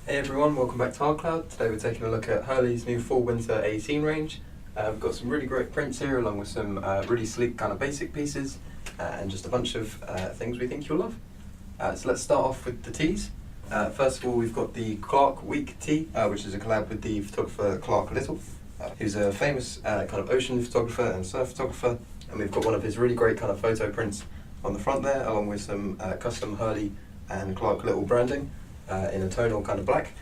Hey everyone, welcome back to HardCloud. Today we're taking a look at Hurley's new Fall/Winter 18 range. We've got some really great prints here along with some really sleek kind of basic pieces and just a bunch of things we think you'll love. So let's start off with the tees. First of all, we've got the Clark Week tee, which is a collab with the photographer Clark Little, who's a famous kind of ocean photographer and surf photographer. And we've got one of his really great kind of photo prints on the front there, along with some custom Hurley and Clark Little branding in a tonal kind of black,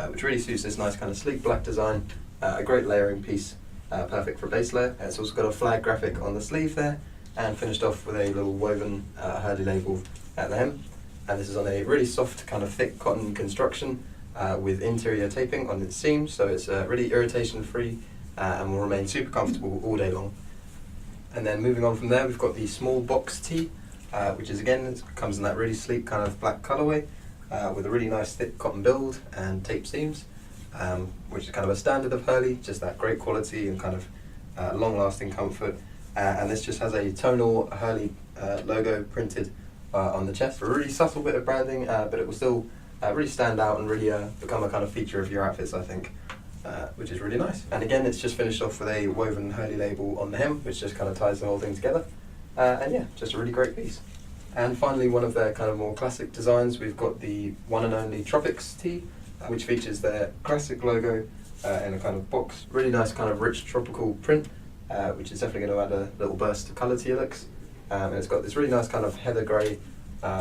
which really suits this nice kind of sleek black design. A great layering piece, perfect for base layer. It's also got a flag graphic on the sleeve there, and finished off with a little woven Hurley label at the hem. And this is on a really soft kind of thick cotton construction with interior taping on its seams, so it's really irritation free and will remain super comfortable all day long. And then moving on from there, we've got the small box tee, which is again, it comes in that really sleek kind of black colorway with a really nice thick cotton build and tape seams, which is kind of a standard of Hurley, just that great quality and kind of long-lasting comfort. And this just has a tonal Hurley logo printed on the chest, a really subtle bit of branding, but it will still really stand out and really become a kind of feature of your outfits, I think, which is really nice. And again, it's just finished off with a woven Hurley label on the hem, which just kind of ties the whole thing together. And yeah, just a really great piece. And finally, one of their kind of more classic designs, we've got the one and only Tropics tee, which features their classic logo in a kind of box. Really nice kind of rich tropical print, which is definitely going to add a little burst of colour to your looks. And it's got this really nice kind of heather grey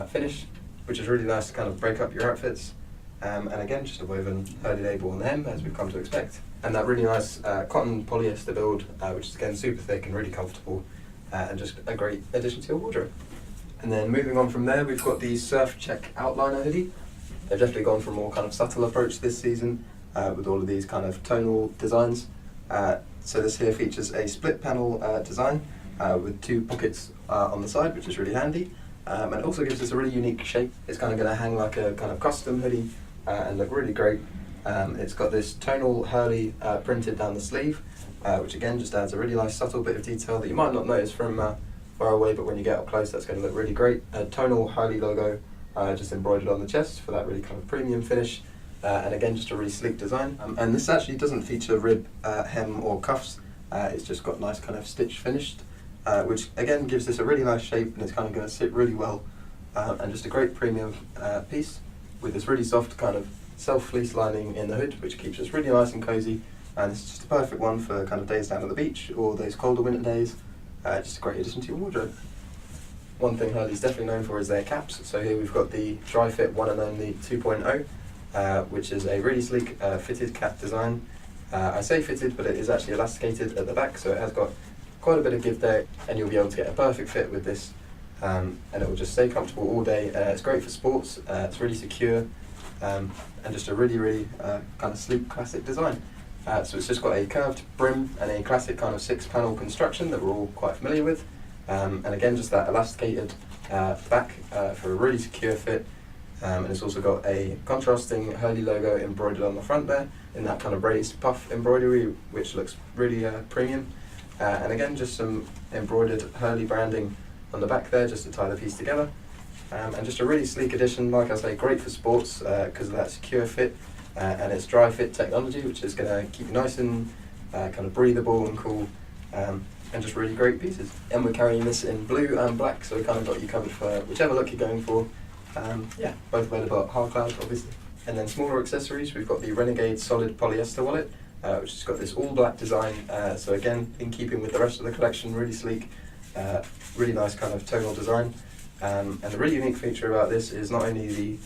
finish, which is really nice to kind of break up your outfits. And again, just a woven Hurley label on the hem, as we've come to expect. And that really nice cotton polyester build, which is again super thick and really comfortable, and just a great addition to your wardrobe. And then moving on from there, we've got the Surf Check Outliner hoodie. They've definitely gone for a more kind of subtle approach this season with all of these kind of tonal designs. So this here features a split panel design with two pockets on the side, which is really handy. And it also gives us a really unique shape. It's kind of going to hang like a kind of custom hoodie and look really great. It's got this tonal Hurley printed down the sleeve, which again just adds a really nice subtle bit of detail that you might not notice from far away, but when you get up close, that's going to look really great. A tonal Hurley logo just embroidered on the chest for that really kind of premium finish, and again just a really sleek design. And this actually doesn't feature rib, hem or cuffs. It's just got nice kind of stitch finished, which again gives this a really nice shape, and it's kind of going to sit really well, and just a great premium piece with this really soft kind of self-fleece lining in the hood, which keeps us really nice and cozy. And it's just a perfect one for kind of days down at the beach or those colder winter days. Just a great addition to your wardrobe. One thing Hurley's definitely known for is their caps. So here we've got the Dri-FIT one and only 2.0, which is a really sleek fitted cap design. I say fitted, but it is actually elasticated at the back, so it has got quite a bit of give there, and you'll be able to get a perfect fit with this, and it will just stay comfortable all day. It's great for sports, it's really secure, and just a really kind of sleek classic design. So it's just got a curved brim and a classic kind of 6-panel construction that we're all quite familiar with. And again, just that elasticated back for a really secure fit. And it's also got a contrasting Hurley logo embroidered on the front there in that kind of raised puff embroidery, which looks really premium. And again, just some embroidered Hurley branding on the back there just to tie the piece together. And just a really sleek addition, like I say, great for sports because of that secure fit. And it's Dri-FIT technology, which is going to keep you nice and kind of breathable and cool, and just really great pieces. And we're carrying this in blue and black, so we kind of got you covered for whichever look you're going for. Yeah, both available at HardCloud, obviously. And then smaller accessories, we've got the Renegade Solid Polyester Wallet, which has got this all black design. So again, in keeping with the rest of the collection, really sleek, really nice kind of tonal design. And the really unique feature about this is not only the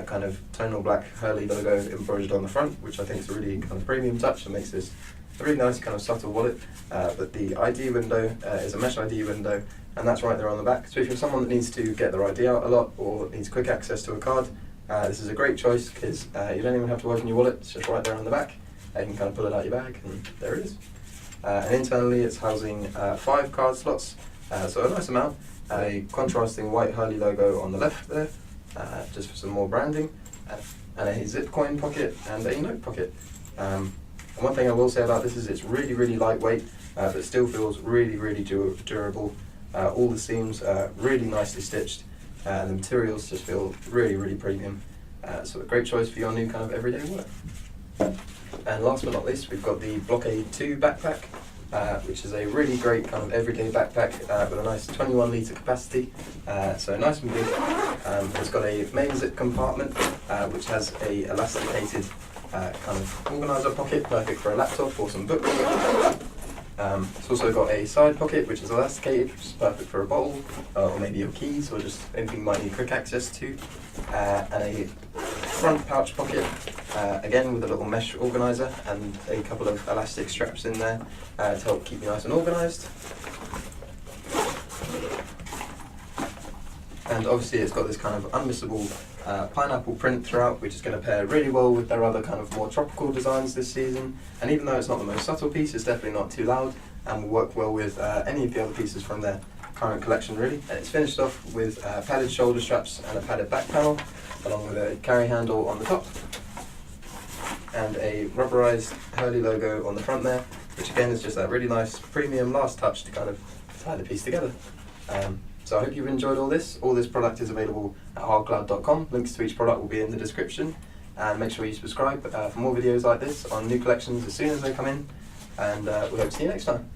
kind of tonal black Hurley logo embroidered on the front, which I think is a really kind of premium touch and makes this a really nice kind of subtle wallet, but the ID window is a mesh ID window, and that's right there on the back. So if you're someone that needs to get their ID out a lot or needs quick access to a card, this is a great choice because you don't even have to open your wallet, it's just right there on the back. You can kind of pull it out your bag and there it is. And internally it's housing 5 card slots, so a nice amount. A contrasting white Hurley logo on the left there, just for some more branding, and a zip coin pocket and a note pocket. And one thing I will say about this is it's really lightweight, but still feels really durable. All the seams are really nicely stitched, and the materials just feel really premium. So a great choice for your new kind of everyday work. And last but not least, we've got the Blockade 2 backpack, which is a really great kind of everyday backpack with a nice 21 litre capacity, so nice and big. It's got a main zip compartment, which has a elasticated kind of organiser pocket, perfect for a laptop or some books. It's also got a side pocket, which is elasticated, which is perfect for a bottle, or maybe your keys, or just anything you might need quick access to. And a front pouch pocket, again with a little mesh organiser and a couple of elastic straps in there to help keep you nice and organised. And obviously it's got this kind of unmissable pineapple print throughout, which is going to pair really well with their other kind of more tropical designs this season. And even though it's not the most subtle piece, it's definitely not too loud and will work well with any of the other pieces from their current collection really. And it's finished off with padded shoulder straps and a padded back panel, along with a carry handle on the top and a rubberized Hurley logo on the front there, which again is just that really nice premium last touch to kind of tie the piece together. So I hope you've enjoyed all this. All this product is available at hardcloud.com. Links to each product will be in the description. And make sure you subscribe for more videos like this on new collections as soon as they come in. And we hope to see you next time.